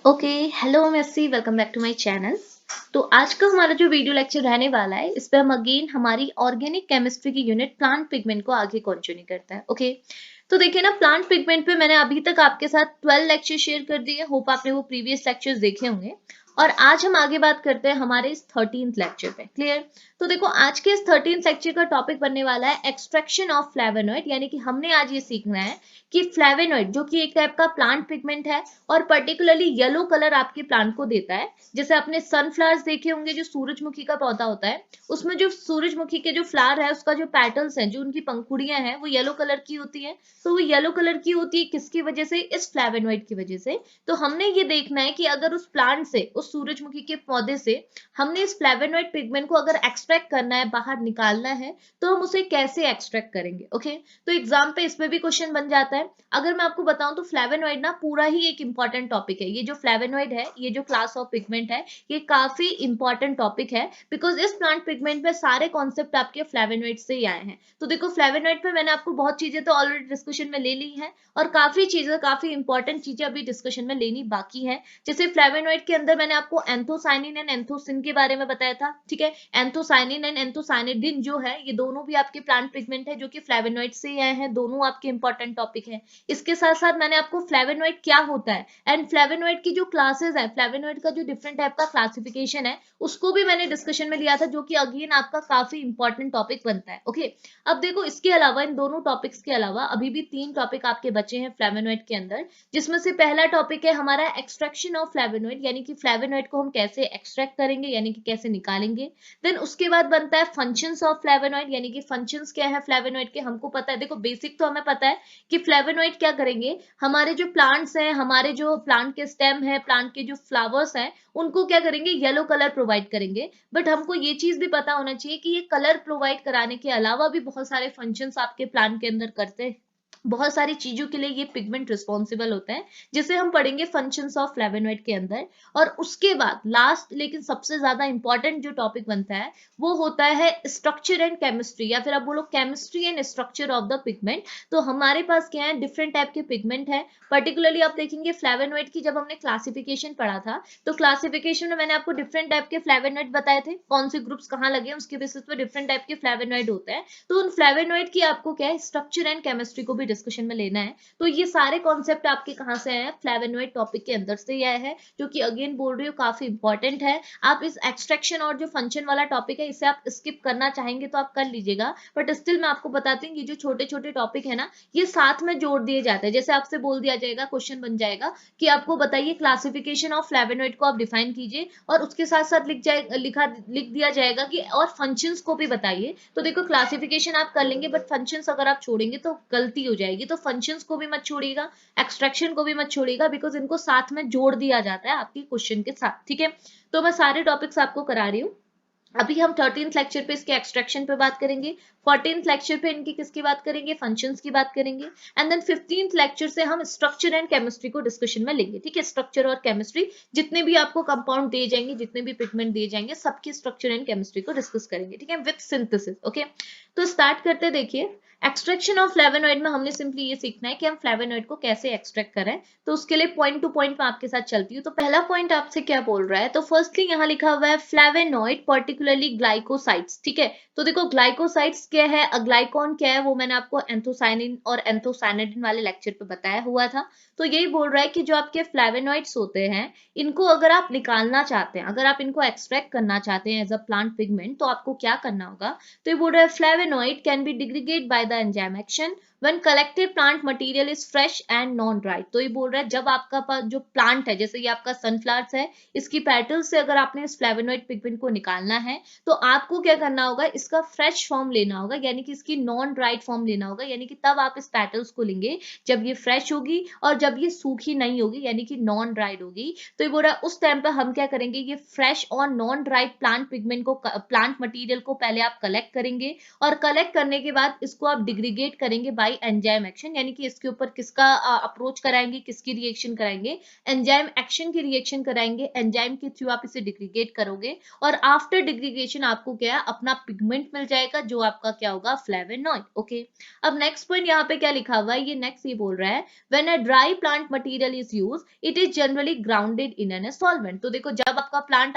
Okay. Hello Messi, welcome back to my channel. तो आज का हमारा जो वीडियो लेक्चर रहने वाला है, इस पे हम अगेन हमारी ऑर्गेनिक केमिस्ट्री की यूनिट प्लांट पिगमेंट को आगे कंटिन्यू करते हैं। ओके, तो देखिए ना, प्लांट पिगमेंट पे मैंने अभी तक आपके साथ 12 लेक्चर शेयर कर दिए। होप आपने वो प्रीवियस लेक्चर्स देखे होंगे। और आज हम आगे बात करते हैं हमारे इस 13th लेक्चर पे। क्लियर? तो देखो, आज के इस 13th लेक्चर का टॉपिक बनने वाला है एक्सट्रैक्शन ऑफ फ्लेवोनॉइड, यानी कि हमने आज ये सीखना है कि फ्लेवोनॉइड जो कि एक टाइप का प्लांट पिगमेंट है और पर्टिकुलरली येलो कलर आपके प्लांट को देता है। जैसे आपने सनफ्लावर्स देखे होंगे, जो सूरजमुखी का पौधा होता है, उसमें जो सूरजमुखी के जो फ्लावर है, उसका जो पेटल्स हैं, जो उनकी पंखुड़ियां हैं, वो येलो कलर की होती है। तो वो येलो कलर की होती है किसकी वजह से? इस फ्लेवोनॉइड की वजह से। तो हमने ये देखना है कि अगर उस प्लांट से, उस सूरजमुखी के पौधे से हमने इस फ्लेवोनॉइड पिगमेंट को अगर एक्सट्रैक्ट करना है, बाहर निकालना है, तो हम उसे कैसे एक्सट्रैक्ट करेंगे। ओके, तो एग्जाम पे इसमें भी क्वेश्चन बन जाता है। अगर मैं आपको बताऊं तो फ्लेवोनॉइड ना पूरा ही एक इंपॉर्टेंट टॉपिक है। ये जो फ्लेवोनॉइड है, ये जो क्लास ऑफ पिगमेंट है, ये काफी इंपॉर्टेंट टॉपिक है, बिकॉज इस प्लांट पिगमेंट में सारे कॉन्सेप्ट आपके फ्लेवोनॉइड से ही आए हैं। तो देखो, फ्लेवोनॉइड पे मैंने आपको बहुत चीजें तो ऑलरेडी डिस्कशन में ले ली है, और काफी चीजें, काफी इंपॉर्टेंट चीजें अभी डिस्कशन में लेनी बाकी है। जैसे फ्लेवोनॉइड के अंदर मैंने आपको एंथोसाइनिन एंड एंथोसिन के बारे में बताया था। ठीक है, एंथोसाइनिन एंड एंथोसाइनिडिन जो है, ये दोनों भी आपके प्लांट पिगमेंट है, जो कि फ्लेवोनॉइड से ही आए हैं। दोनों आपके इंपॉर्टेंट टॉपिक है। इसके साथ साथ मैंने आपको फ्लेवोनॉइड क्या होता है एंड फ्लेवोनॉइड की जो क्लासेस है, फ्लेवोनॉइड का जो डिफरेंट टाइप का क्लासिफिकेशन है, उसको भी मैंने डिस्कशन में लिया था, जो कि अगेन आपका काफी इंपॉर्टेंट टॉपिक बनता है। ओके, अब देखो, इसके अलावा, इन दोनों टॉपिक्स के अलावा अभी भी 3 टॉपिक आपके बचे हैं फ्लेवोनॉइड के अंदर, जिसमें से पहला टॉपिक है हमारा एक्सट्रैक्शन ऑफ फ्लेवोनॉइड, यानी कि फ्लेवोनॉइड को हम कैसे एक्सट्रैक्ट करेंगे, यानी कि कैसे निकालेंगे। देन उसके बाद बनता है फंक्शंस ऑफ फ्लेवोनॉइड, यानी कि फंक्शंस क्या है फ्लेवोनॉइड के, हमको पता है। देखो, बेसिक तो हमें पता है कि फ्लेवोनॉइड क्या करेंगे, हमारे जो प्लांट्स हैं, हमारे जो प्लांट के स्टेम है, प्लांट के जो फ्लावर्स हैं, उनको क्या करेंगे, येलो कलर प्रोवाइड करेंगे। बट हमको ये चीज भी पता होना चाहिए कि ये कलर प्रोवाइड कराने के अलावा भी बहुत सारे फंक्शंस आपके प्लांट के अंदर करते हैं। बहुत सारी चीजों के लिए ये पिगमेंट रिस्पॉन्सिबल होता है, जिसे हम पढ़ेंगे फंक्शंस ऑफ फ्लेवोनॉइड के अंदर। और उसके बाद लास्ट लेकिन सबसे ज्यादा इंपॉर्टेंट जो टॉपिक बनता है, वो होता है स्ट्रक्चर एंड केमिस्ट्री, या फिर आप बोलो chemistry and structure of the pigment. तो हमारे पास क्या है, डिफरेंट टाइप के पिगमेंट है। पर्टिकुलरली आप देखेंगे फ्लेवोनॉइड की, जब हमने क्लासिफिकेशन पढ़ा था, तो क्लासिफिकेशन में मैंने आपको डिफरेंट टाइप के फ्लेवोनॉइड बताए थे, कौन से ग्रुप्स कहाँ लगे, उसके बेसिस पे डिफरेंट टाइप के फ्लेवोनॉइड होते हैं। तो उन फ्लेवोनॉइड की आपको क्या है, स्ट्रक्चर एंड केमिस्ट्री को भी डिस्कशन में लेना है। तो ये सारे कॉन्सेप्ट आपके कहाँ से आए हैं, फ्लेवोनॉइड टॉपिक के अंदर से ही आए हैं, जो कि अगेन बोल रही हूँ काफी इंपॉर्टेंट है। आप इस एक्सट्रैक्शन और जो फंक्शन वाला टॉपिक है, इसे आप स्किप करना चाहेंगे तो आप कर लीजिएगा, बट स्टिल मैं आपको बताती हूँ, ये जो छोटे छोटे टॉपिक है ना, ये साथ में जोड़ दिए जाते हैं। जैसे आपसे बोल दिया जाएगा, क्वेश्चन बन जाएगा कि आपको बताइए क्लासिफिकेशन ऑफ फ्लेवोनॉइड को आप डिफाइन कीजिए, और उसके साथ साथ लिख दिया जाएगा कि और फंक्शंस को भी बताइए। तो देखो, क्लासिफिकेशन आप कर लेंगे, बट फंक्शंस अगर आप छोड़ेंगे तो गलती हो जाएगी। तो फंक्शंस को भी मत छोड़िएगा, एक्सट्रैक्शन को भी मत छोड़िएगा, बिकॉज इनको साथ में जोड़ दिया जाता है आपके क्वेश्चन के साथ। ठीक है, तो मैं सारे टॉपिक्स आपको करा रही हूँ। अभी हम 13th लेक्चर पे इसके एक्सट्रैक्शन पे बात करेंगे, 14th लेक्चर पे इनकी किसकी बात करेंगे, फंक्शंस की बात करेंगे, एंड देन 15th लेक्चर से हम स्ट्रक्चर एंड केमिस्ट्री को डिस्कशन में लेंगे। ठीक है, स्ट्रक्चर और केमिस्ट्री, जितने भी आपको कंपाउंड दिए जाएंगे, जितने भी पिगमेंट दिए जाएंगे, सबकी स्ट्रक्चर एंड केमिस्ट्री को डिस्कस करेंगे। ठीक है, विद सिंथेसिस। ओके, तो स्टार्ट करते, देखिए। एक्सट्रैक्शन ऑफ फ्लेवोनॉइड में हमने सिंपली ये सीखना है कि हम फ्लेवोनॉइड को कैसे एक्सट्रैक्ट करें। तो उसके लिए पॉइंट टू पॉइंट मैं आपके साथ चलती हूँ। तो पहला पॉइंट आपसे क्या बोल रहा है, तो फर्स्टली यहाँ लिखा हुआ है फ्लेवोनॉइड पर्टिकुलरली ग्लाइकोसाइड्स। ठीक है, तो देखो, ग्लाइकोसाइड्स क्या है, ग्लाइकॉन क्या है, वो मैंने आपको एंथोसाइनिन और एंथोसाइनिडिन वाले लेक्चर पे बताया हुआ था। तो यही बोल रहा है कि जो आपके फ्लेवोनॉइड्स होते हैं, इनको अगर आप निकालना चाहते हैं, अगर आप इनको एक्सट्रैक्ट करना चाहते हैं एज अ प्लांट पिगमेंट, तो आपको क्या करना होगा। तो ये बोल रहा है flavonoid can be degraded by the enzyme action when collected plant material is fresh and non dried। तो ये बोल रहा है, जब आपका पास जो प्लांट है, जैसे ये आपका सनफ्लावर्स है, इसकी पेटल्स से अगर आपने इस फ्लेवोनॉइड पिगमेंट को निकालना है, तो आपको क्या करना होगा, इसका फ्रेश फॉर्म लेना होगा, यानी कि इसकी नॉन ड्राइड फॉर्म लेना होगा, यानी कि तब आप इस पेटल्स को लेंगे जब ये फ्रेश होगी, और जब ये सूखी नहीं होगी, यानी कि नॉन ड्राइड होगी। तो ये बोल रहा है, उस टाइम पर हम क्या करेंगे, ये फ्रेश और नॉन ड्राइड प्लांट पिगमेंट को, प्लांट मटीरियल को पहले आप कलेक्ट करेंगे, और कलेक्ट करने के बाद इसको आप डिग्रीगेट करेंगे बाय एंजाइम एक्शन, यानी कि इसके ऊपर किसका अप्रोच कराएंगे, किसकी रिएक्शन कराएंगे, एंजाइम एक्शन की रिएक्शन कराएंगे, एंजाइम के थ्रू आप इसे डिग्रीगेट करोगे और आफ्टर डिग्रीगेशन आपको क्या है, अपना पिगमेंट मिल जाएगा जो आपका क्या होगा, फ्लेवोनॉइड। ओके, अब नेक्स्ट पॉइंट यहाँ पे क्या लिखा हुआ है, ये नेक्स्ट ये बोल रहा है when a dry plant material is use it is generally grounded in an solvent. तो देखो जब आपका प्लांट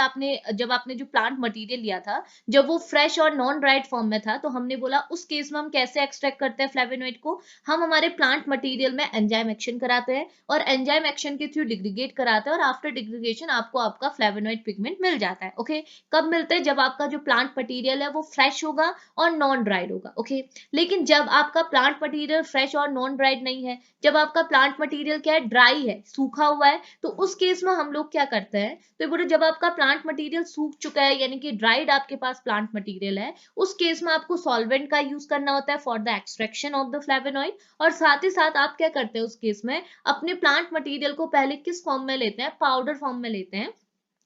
जब आपने जो प्लांट मटेरियल लिया था जब वो फ्रेश और नॉन ड्राइड फॉर्म में था, तो हमने बोला उस केस में हम कैसे एक्सट्रैक्ट करते हैं फ्लेवोनॉइड को, हम हमारे प्लांट मटेरियल में एंजाइम एक्शन कराते हैं और एंजाइम एक्शन के थ्रू डिग्रीगेट कराते हैं और आफ्टर डिग्रीगेशन आपको आपका फ्लेवोनॉइड पिगमेंट मिल जाता है। ओके, कब मिलते हैं, जब आपका जो प्लांट मटेरियल है वो फ्रेश होगा और नॉन ड्राइड होगा। ओके, लेकिन जब आपका प्लांट मटेरियल फ्रेश और नॉन ड्राइड नहीं है, जब आपका प्लांट मटेरियल क्या है, ड्राई है, सूखा हुआ है, तो उस केस में हम लोग क्या करते हैं, तो बोले जब आपका प्लांट मटेरियल सूख चुका है यानी कि ड्राइड आपके पास प्लांट मटेरियल है, उस केस में आपको सॉल्वेंट का यूज करना होता है for the extraction of the flavonoid. और साथ ही साथ आप क्या करते हैं उस केस में, अपने प्लांट मटेरियल को पहले किस फॉर्म में लेते हैं, पाउडर फॉर्म में लेते हैं,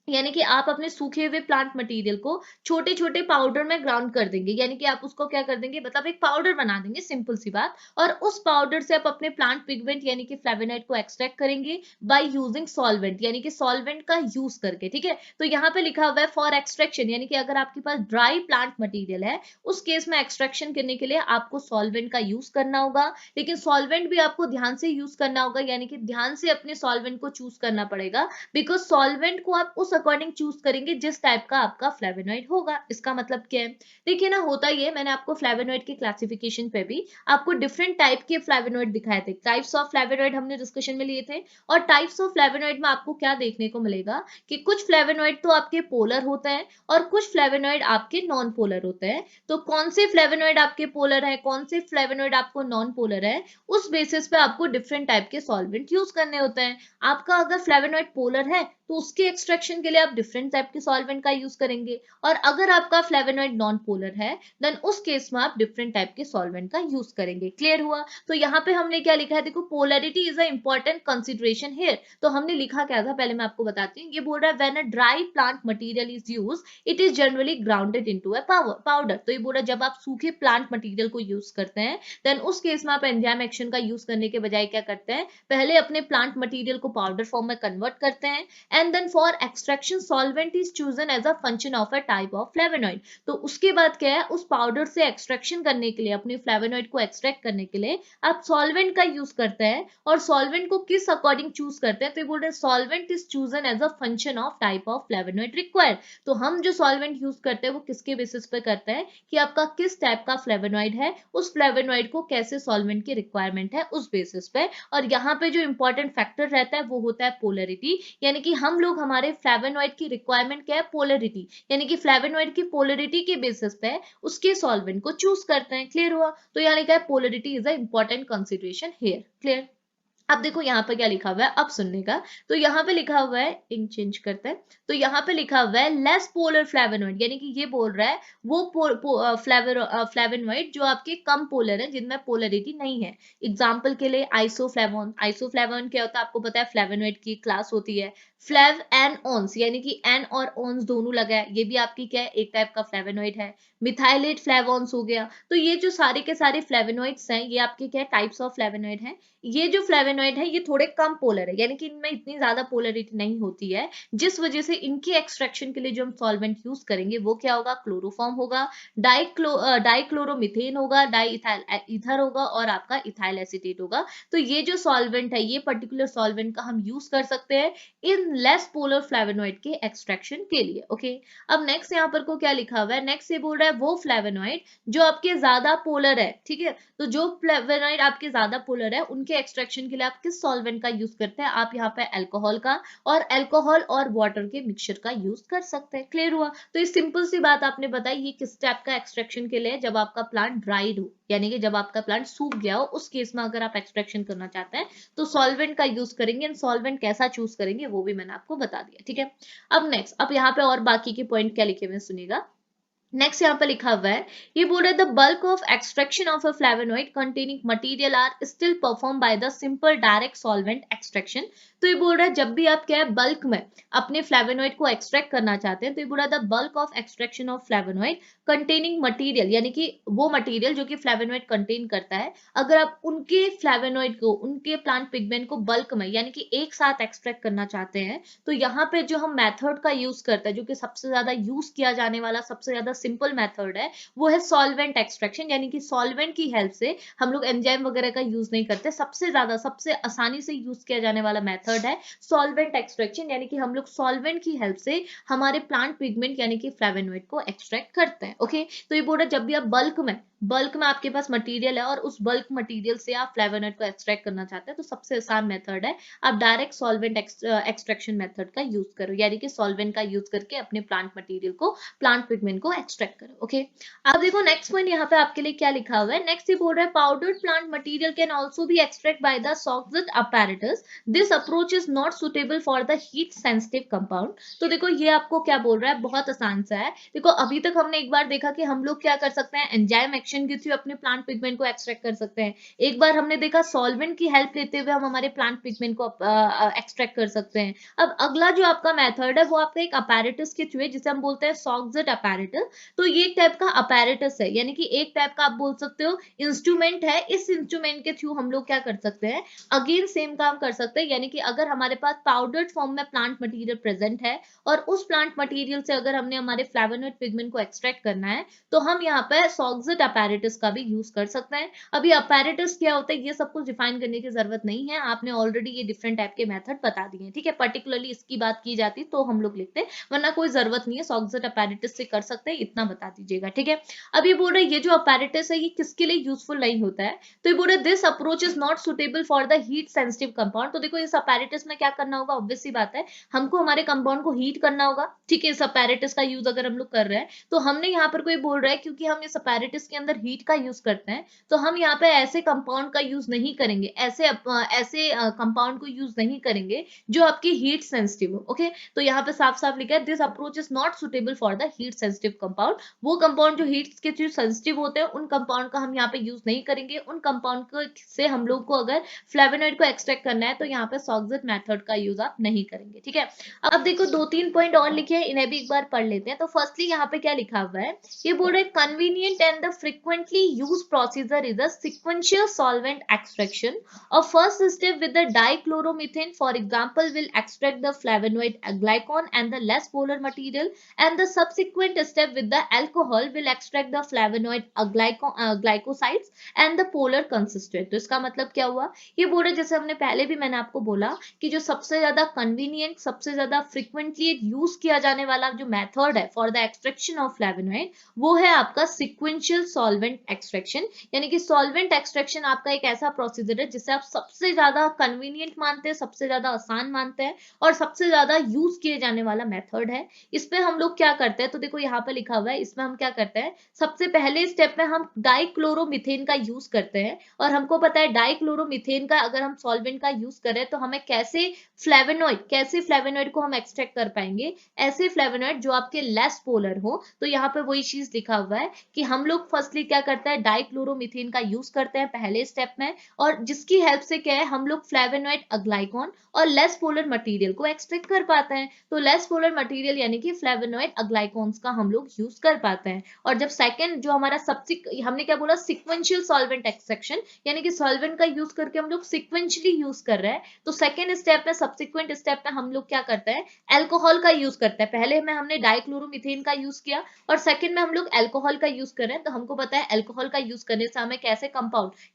यानी कि आप अपने सूखे हुए प्लांट मटेरियल को छोटे छोटे पाउडर में ग्राउंड कर देंगे, यानी कि आप उसको क्या कर देंगे, मतलब एक पाउडर बना देंगे, सिंपल सी बात, और उस पाउडर से आप अपने प्लांट पिगमेंट यानी कि फ्लेवोनॉइड को एक्सट्रैक्ट करेंगे बाय यूजिंग सॉल्वेंट, यानी कि सॉल्वेंट का यूज करके। ठीक है, तो यहाँ पे लिखा हुआ है फॉर एक्सट्रैक्शन, यानी कि अगर आपके पास ड्राई प्लांट मटीरियल है उस केस में एक्सट्रैक्शन करने के लिए आपको सॉल्वेंट का यूज करना होगा, लेकिन सॉल्वेंट भी आपको ध्यान से यूज करना होगा, यानी कि ध्यान से अपने सॉल्वेंट को चूज करना पड़ेगा, बिकॉज सॉल्वेंट को आप उस अकॉर्डिंग चूज करेंगे जिस टाइप का आपका फ्लेवोनॉइड होगा। इसका मतलब क्या है, देखिए ना, होता ये, मैंने आपको फ्लेवोनॉइड की क्लासिफिकेशन पे भी आपको डिफरेंट टाइप के फ्लेवोनॉइड दिखाए थे, टाइप्स ऑफ फ्लेवोनॉइड हमने डिस्कशन में लिए थे, और टाइप्स ऑफ फ्लेवोनॉइड में आपको क्या देखने को मिलेगा कि कुछ फ्लेवोनॉइड तो आपके पोलर होते हैं और कुछ फ्लेवोनॉइड आपके नॉन पोलर होते हैं। तो कौन से फ्लेवोनॉइड आपके पोलर है, कौन से फ्लेवोनॉइड आपको नॉन पोलर है, उस बेसिस पे आपको डिफरेंट टाइप के सॉल्वेंट यूज करने होते हैं। आपका अगर फ्लेवोनॉइड पोलर है तो उसके एक्सट्रैक्शन के लिए आप डिफरेंट टाइप के सॉल्वेंट का यूज करेंगे, और अगर आपका फ्लेवोनॉइड नॉन पोलर है देन उस केस में आप डिफरेंट टाइप के सॉल्वेंट का यूज करेंगे। क्लियर हुआ, तो यहाँ पे हमने क्या लिखा है, देखो polarity is a important consideration here. तो हमने लिखा क्या था, पहले मैं आपको बताती हूँ, ये बोल रहा है when a dry plant material is use it is generally grounded into a powder. तो ये बोल रहा है जब आप सूखे प्लांट मटेरियल को यूज करते हैं देन उस केस में आप एंजाइम एक्शन का यूज करने के बजाय क्या करते हैं, पहले अपने प्लांट मटेरियल को पाउडर फॉर्म में कन्वर्ट करते हैं, and then for extraction solvent is chosen as a function of a type of flavonoid। तो उसके बाद क्या है, उस पाउडर से एक्सट्रैक्शन करने के लिए, अपने फ्लेवोनॉइड को एक्सट्रैक्ट करने के लिए आप सॉल्वेंट का यूज करते हैं, और सॉल्वेंट को किस अकॉर्डिंग चूज करते हैं, तो ये बोल रहे हैं solvent is chosen as a function of type of flavonoid required. तो हम जो सॉल्वेंट यूज करते हैं वो किसके बेसिस पे करते हैं कि आपका किस टाइप का फ्लेवोनॉइड है, उस फ्लेवोनॉइड को कैसे सॉल्वेंट की रिक्वायरमेंट है उस बेसिस पे। और यहाँ पे जो इंपॉर्टेंट फैक्टर रहता है वो होता है पोलरिटी, यानी कि हम लोग हमारे फ्लेवोनॉइड की रिक्वायरमेंट क्या है, पोलरिटी, यानी कि फ्लेवोनॉइड की पोलरिटी के बेसिस पे उसके सॉल्वेंट को चूज करते हैं। क्लियर हुआ, तो यहाँ लिखा है polarity is a important consideration here. Clear, अब देखो यहाँ पे क्या लिखा हुआ है, अब सुनने का, तो यहाँ पे लिखा हुआ है, इंक चेंज करते हैं, तो यहाँ पे लिखा हुआ है लेस पोलर फ्लेवोनॉइड, यानी कि ये बोल रहा है वो फ्लेवोनॉइड जो आपके कम पोलर है, जिनमें पोलरिटी नहीं है। एग्जाम्पल के लिए आइसोफ्लेवोन, आइसोफ्लेवोन क्या होता है आपको पता है, फ्लेवोनॉइड की क्लास होती है। फ्लेव एन ओन्स, यानी कि एन और ओन्स दोनों लगा है, ये भी आपकी क्या है, एक टाइप का फ्लेवोनॉइड है। मिथाइलेट फ्लेवोन्स हो गया, तो ये जो सारे के सारे फ्लेवोनॉइड्स हैं ये आपके क्या टाइप्स ऑफ फ्लेवोनॉइड हैं। ये जो फ्लेवोनॉइड है ये थोड़े कम पोलर है, यानी कि इनमें इतनी ज्यादा पोलरिटी नहीं होती है, जिस वजह से इनके एक्सट्रैक्शन के लिए जो हम सॉल्वेंट यूज करेंगे वो क्या होगा, क्लोरोफॉर्म होगा, डाइक्लोरोमीथेन होगा, डाई ईथर होगा, और आपका इथाइल एसीटेट होगा। तो ये जो सॉल्वेंट है, ये पर्टिकुलर सॉल्वेंट का हम यूज कर सकते हैं इन लेस पोलर फ्लेवोनॉइड के एक्सट्रैक्शन के लिए। ओके, अब नेक्स्ट यहाँ पर को क्या लिखा हुआ है, नेक्स्ट ये बोल रहा है वो फ्लेवोनॉइड जो आपके ज्यादा पोलर है। ठीक है, तो जो फ्लेवोनॉइड आपके ज्यादा पोलर है उनके एक्सट्रैक्शन के लिए आप किस सॉल्वेंट का यूज करते हैं, आप यहाँ पे अल्कोहल का और अल्कोहल और वाटर के मिक्सचर का यूज कर सकते हैं। क्लियर हुआ, तो ये सिंपल सी बात आपने बताई, ये किस टाइप का एक्सट्रैक्शन के लिए, जब आपका प्लांट ड्राइड हो, यानी कि जब आपका प्लांट सूख गया हो, उस केस में अगर आप एक्सट्रैक्शन करना चाहते हैं तो सॉल्वेंट का यूज करेंगे, एंड सॉल्वेंट कैसा चूज करेंगे वो भी मैंने आपको बता दिया। ठीक है, अब नेक्स्ट, अब यहाँ पे और बाकी के पॉइंट क्या लिखे हुए सुनिएगा। नेक्स्ट यहाँ पे लिखा हुआ है, ये बोल रहा है the bulk of extraction of a flavonoid containing material are still perform by the simple direct solvent extraction. तो ये बोल रहा है जब भी आप क्या है बल्क में अपने फ्लेवोनॉइड को एक्सट्रैक्ट करना चाहते हैं, तो ये बोल रहा है the bulk of extraction of flavonoid containing material, यानी कि वो मटेरियल जो कि फ्लेवोनॉइड कंटेन करता है, अगर आप उनके फ्लेवोनॉइड को, उनके प्लांट पिगमेंट को बल्क में यानी कि एक साथ एक्सट्रैक्ट करना चाहते हैं, तो यहाँ पे जो हम मेथड का यूज करते हैं, जो कि सबसे ज्यादा यूज किया जाने वाला सबसे ज्यादा सिंपल मेथड है, वो है सॉल्वेंट एक्सट्रैक्शन। यानी कि सॉल्वेंट की हेल्प से हम लोग एंजाइम वगैरह का यूज नहीं करते, सबसे ज्यादा सबसे आसानी से यूज किया जाने वाला मेथड है सॉल्वेंट एक्सट्रैक्शन। यानी कि हम लोग सॉल्वेंट की हेल्प से हमारे प्लांट पिगमेंट यानी कि फ्लेवोनॉइड को एक्सट्रैक्ट करते हैं। ओके, तो ये बोल रहा है जब भी आप बल्क में आपके पास मटेरियल है और उस बल्क मटेरियल से आप फ्लेवोनॉइड को एक्सट्रैक्ट करना चाहते हैं, तो सबसे आसान मेथड है आप डायरेक्ट सॉल्वेंट एक्सट्रैक्शन मेथड का यूज करो, यानी कि सॉल्वेंट का यूज करके अपने प्लांट मटेरियल को, प्लांट पिगमेंट को एक्सट्रैक्ट करो। ओके, अब देखो नेक्स्ट पॉइंट यहाँ पे आपके लिए क्या लिखा हुआ है। नेक्स्ट ये बोल रहा है powdered plant material can also be extract by the Soxhlet apparatus, this approach is not suitable for the heat sensitive compound. तो देखो ये आपको क्या बोल रहा है, बहुत आसान सा है। देखो अभी तक हमने एक बार देखा कि हम लोग क्या कर सकते हैं, एंजाइम एक्शन के थ्रू अपने प्लांट पिगमेंट को एक्सट्रैक्ट कर सकते हैं। एक बार हमने देखा सॉल्वेंट की हेल्प लेते हुए हम हमारे प्लांट पिगमेंट को एक्सट्रैक्ट कर सकते हैं। अब अगला जो आपका मेथड है वो आपका एक अपैरेटस के थ्रू है, जिसे हम बोलते हैं सॉक्सेट अपैरेटस। तो ये एक टाइप का अपैरेटस है, यानी कि एक टाइप का आप बोल सकते हो इंस्ट्रूमेंट है। इस इंस्ट्रूमेंट के थ्रू हम लोग क्या कर सकते हैं, अगेन सेम काम कर सकते हैं। यानी कि अगर हमारे पास पाउडर्ड फॉर्म में प्लांट मटेरियल प्रेजेंट है और उस प्लांट मटेरियल से अगर हमने हमारे फ्लेवोनॉइड पिगमेंट को एक्सट्रैक्ट करना है, तो हम यहाँ पे सॉक्सेट अपैरेटस का भी यूज कर सकते हैं। अभी अपैरेटस क्या होता है ये सब कुछ डिफाइन करने की जरूरत नहीं है, आपने ऑलरेडी ये डिफरेंट टाइप के मेथड बता दिए हैं। ठीक है, पर्टिकुलरली इसकी बात की जाती तो हम लोग लिखते, वरना कोई जरूरत नहीं है, सॉक्सेट अपैरेटस से कर सकते हैं, इतना बता दीजिएगा। ठीक है, अब ये बोल रहे ये जो अपैरेटस है ये किसके लिए यूजफुल नहीं होता है, तो ये बोल रहे this approach is not suitable for the heat sensitive compound. तो देखो इस अपैरेटस में क्या करना होगा, ऑब्वियस सी बात है, हमको हमारे कंपाउंड को हीट करना होगा। ठीक है, इस अपैरेटस का यूज अगर हम लोग कर रहे हैं, तो हमने यहाँ पर कोई बोल रहा है क्योंकि हम इस अपैरेटस के अंदर हीट का यूज करते हैं, तो हम यहाँ पे ऐसे कंपाउंड का यूज नहीं करेंगे, ऐसे कंपाउंड को यूज नहीं करेंगे जो आपकी हीट सेंसिटिव हो। ओके, तो यहाँ पे साफ साफ लिखा है this approach is not suitable for the heat sensitive compound. वो कंपाउंड जो हीट के थ्रू सेंसिटिव होते हैं उन कंपाउंड का हम यहाँ पे यूज नहीं करेंगे। उन कंपाउंड को से हम लोग को अगर फ्लेवोनॉइड को एक्सट्रैक्ट करना है, तो यहाँ पे सॉक्सेट मेथड का यूज आप नहीं करेंगे। ठीक है, अब देखो दो तीन पॉइंट और लिखे हैं, इन्हें भी एक बार पढ़ लेते हैं। तो फर्स्टली यहाँ पे क्या लिखा हुआ है, ये बोल रहे convenient and the frequently use procedure is a sequential solvent extraction. A first step with the dichloromethane, for example, will extract the flavonoid glycol and the less polar material, and the subsequent step with the alcohol will extract the flavonoid glycosides and the polar constituent. तो इसका मतलब क्या हुआ, ये बोल रहे जैसे हमने पहले भी मैंने आपको बोला कि जो सबसे ज्यादा कन्वीनियंट, सबसे ज्यादा फ्रिक्वेंटली यूज किया जाने वाला जो मेथड है for the extraction of flavonoid, वो है आपका सिक्वेंशियल सॉल्वेंट एक्सट्रैक्शन। यानी कि सॉल्वेंट एक्सट्रैक्शन आपका एक ऐसा प्रोसीजर है जिसे आप सबसे ज्यादा कन्वीनियंट मानते हैं, सबसे ज्यादा आसान मानते हैं और सबसे ज्यादा यूज किए जाने वाला मेथड है। इसमें हम लोग क्या करते हैं, तो देखो यहाँ पे लिखा हुआ है, इसमें हम क्या करते हैं, सबसे पहले स्टेप में हम डाइक्लोरोमीथेन का यूज करते हैं। और हमको पता है डाइक्लोरोमीथेन का अगर हम सॉल्वेंट का यूज करें तो हमें कैसे फ्लेवोनॉइड को हम एक्सट्रैक्ट कर पाएंगे, ऐसे फ्लेवोनॉइड जो आपके लेस पोलर हो। तो यहाँ पे वही चीज लिखा हुआ है कि हम लोग फर्स्टली क्या करते हैं, डाइक्लोरोमीथेन का यूज करते हैं पहले स्टेप में, और जिसकी हेल्प से क्या है हम लोग फ्लेवोनॉइड अग्लाइकॉन और लेस पोलर मटेरियल को एक्सट्रैक्ट कर पाते हैं। तो लेस पोलर मटेरियल यानी कि फ्लेवोनॉइड अग्लाइकॉन्स का हम लोग यूज कर पाते हैं। और जब सेकंड जो हमारा हमने क्या बोला, सिक्वेंशियल सॉल्वेंट एक्सट्रैक्शन, यानी कि सॉल्वेंट का यूज करके हम लोग सिक्वेंशियली यूज कर रहे हैं। तो सेकंड स्टेप में, सब्सिक्वेंट स्टेप में हम लोग क्या करते हैं, अल्कोहल का यूज करते हैं। पहले में हमने डाइक्लोरोमीथेन का यूज किया और सेकंड में हम लोग अल्कोहल का यूज कर रहे हैं। तो हमको पता है अल्कोहल का यूज करने से हमें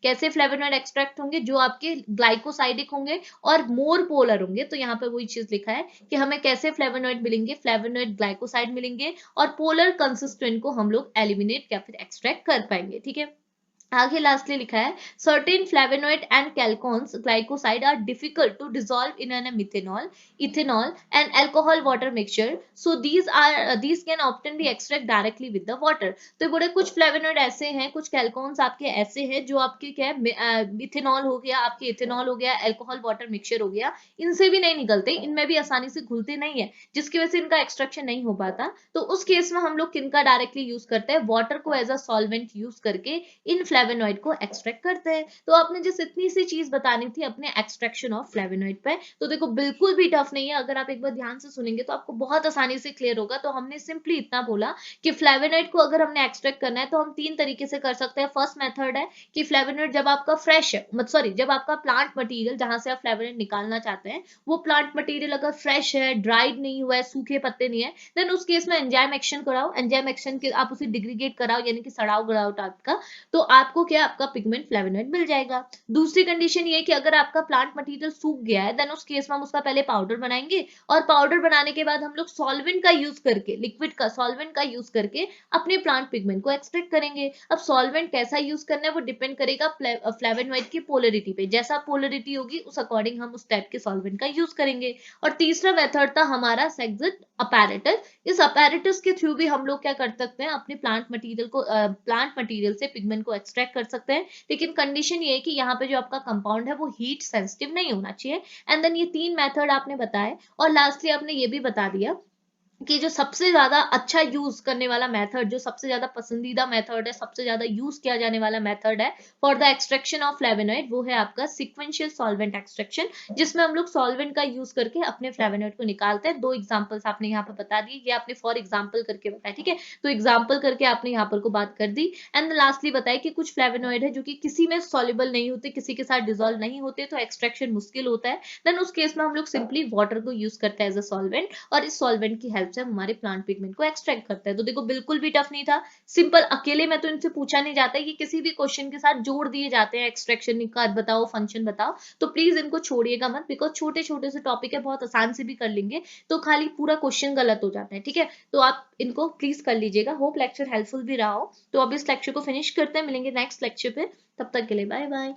कैसे फ्लेवोनॉइड एक्सट्रैक्ट होंगे जो आपके ग्लाइकोसाइडिक होंगे और मोर पोलर होंगे। तो यहाँ पे वही चीज लिखा है कि हमें कैसे फ्लेवोनॉइड मिलेंगे, फ्लेवोनॉइड ग्लाइकोसाइड मिलेंगे और पोलर कंसिस्टेंट को हम लोग एलिमिनेट या फिर एक्सट्रैक्ट कर पाएंगे। ठीक है, आगे लास्टली लिखा है certain flavonoid and chalcones glycoside are difficult to dissolve in an methanol ethanol and alcohol water mixture so these can often be extract directly with the water. तो बोले कुछ फ्लेवोनॉइड ऐसे हैं, कुछ कैल्कोन्स आपके ऐसे हैं जो आपके क्या है मिथेनॉल हो गया, आपके इथेनॉल हो गया, अल्कोहल वाटर मिक्सचर हो गया, इनसे भी नहीं निकलते, इनमें भी आसानी से घुलते नहीं है, जिसकी वजह से इनका एक्सट्रैक्शन नहीं हो पाता। तो उस केस में हम लोग किनका डायरेक्टली यूज करते हैं, वाटर को एज अ सॉल्वेंट यूज करके इन फ्लेवोनॉइड को एक्सट्रैक्ट करते हैं। तो आपने जिस इतनी सी चीज बतानी थी अपने एक्सट्रैक्शन ऑफ फ्लेवोनॉइड पे, तो देखो बिल्कुल भी टफ नहीं है, अगर आप एक बार ध्यान से सुनेंगे तो आपको बहुत आसानी से क्लियर होगा। तो हमने सिंपली इतना बोला कि फ्लेवोनॉइड को अगर हमने एक्सट्रैक्ट करना है तो हम तीन तरीके से कर सकते हैं। फर्स्ट मेथड है कि फ्लेवोनॉइड जब आपका फ्रेश है, सॉरी जब आपका प्लांट मटेरियल जहां से आप फ्लेवोनॉइड निकालना चाहते हैं वो प्लांट मटेरियल अगर फ्रेश है, ड्राइड नहीं हुआ है, सूखे पत्ते नहीं है, देन उस केस में एंजाइम एक्शन कराओ, एंजाइम एक्शन के आप उसे डिग्रीगेट कराओ यानी कि सड़ाओ गड़ाओ टाइप का, तो आपको क्या आपका पिगमेंट फ्लेवोनॉइड मिल जाएगा। दूसरी कंडीशन ये है कि अगर आपका प्लांट मटेरियल सूख गया है देन उस केस में हम उसका पहले पाउडर बनाएंगे और पाउडर बनाने के बाद हम लोग सॉल्वेंट का यूज करके, लिक्विड का सॉल्वेंट का यूज करके अपने प्लांट पिगमेंट को एक्सट्रैक्ट करेंगे। अब सॉल्वेंट कैसा यूज करना है वो डिपेंड करेगा फ्लेवोनॉइड की पोलरिटी पे, जैसा पोलरिटी होगी उस अकॉर्डिंग हम उस टाइप के सॉल्वेंट का यूज करेंगे। और तीसरा मेथड था हमारा सेक्सिट अपैरेटस। इस अपैरेटस के थ्रू भी हम लोग क्या कर सकते हैं, अपने प्लांट मटेरियल से पिगमेंट को एक्सट्रैक्ट कर सकते हैं, लेकिन कंडीशन ये है कि यहाँ पे जो आपका कंपाउंड है वो हीट सेंसिटिव नहीं होना चाहिए। एंड देन ये तीन मेथड आपने बताए और लास्टली आपने ये भी बता दिया कि जो सबसे ज्यादा अच्छा यूज करने वाला मेथड, जो सबसे ज्यादा पसंदीदा मेथड है, सबसे ज्यादा यूज किया जाने वाला मेथड है for the extraction of flavonoid, वो है आपका सीक्वेंशियल सॉल्वेंट एक्सट्रैक्शन, जिसमें हम लोग सॉल्वेंट का यूज करके अपने फ्लेवोनॉइड को निकालते हैं। दो एग्जांपल्स आपने यहाँ पर बता दिए, ये आपने फॉर एग्जांपल करके बताया, ठीक है, तो एग्जांपल करके आपने यहाँ पर को बात कर दी। एंड लास्टली बताया कि कुछ फ्लेवोनॉइड है जो कि किसी में सॉल्युबल नहीं होते, किसी के साथ डिजोल्व नहीं होते, तो एक्सट्रैक्शन मुश्किल होता है, देन उस केस में हम लोग सिंपली वाटर को यूज करते हैं एज अ सॉल्वेंट और इस सॉल्वेंट की हेल्प से हम हमारे प्लांट पिगमेंट को एक्सट्रैक्ट करते हैं। तो देखो बिल्कुल भी टफ नहीं था, सिंपल, अकेले में तो इनसे पूछा नहीं जाता है, कि किसी भी क्वेश्चन के साथ जोड़ दिए जाते हैं, एक्सट्रैक्शन का बताओ, फंक्शन बताओ, तो प्लीज इनको छोड़िएगा मत, बिकॉज छोटे छोटे से टॉपिक है, बहुत आसान से भी कर लेंगे तो खाली पूरा क्वेश्चन गलत हो जाता है, ठीक है, तो आप इनको प्लीज कर लीजिएगा। होप लेक्चर हेल्पफुल भी रहा हो। तो अब इस लेक्चर को फिनिश करते हैं, मिलेंगे नेक्स्ट लेक्चर पे, तब तक के लिए बाय बाय।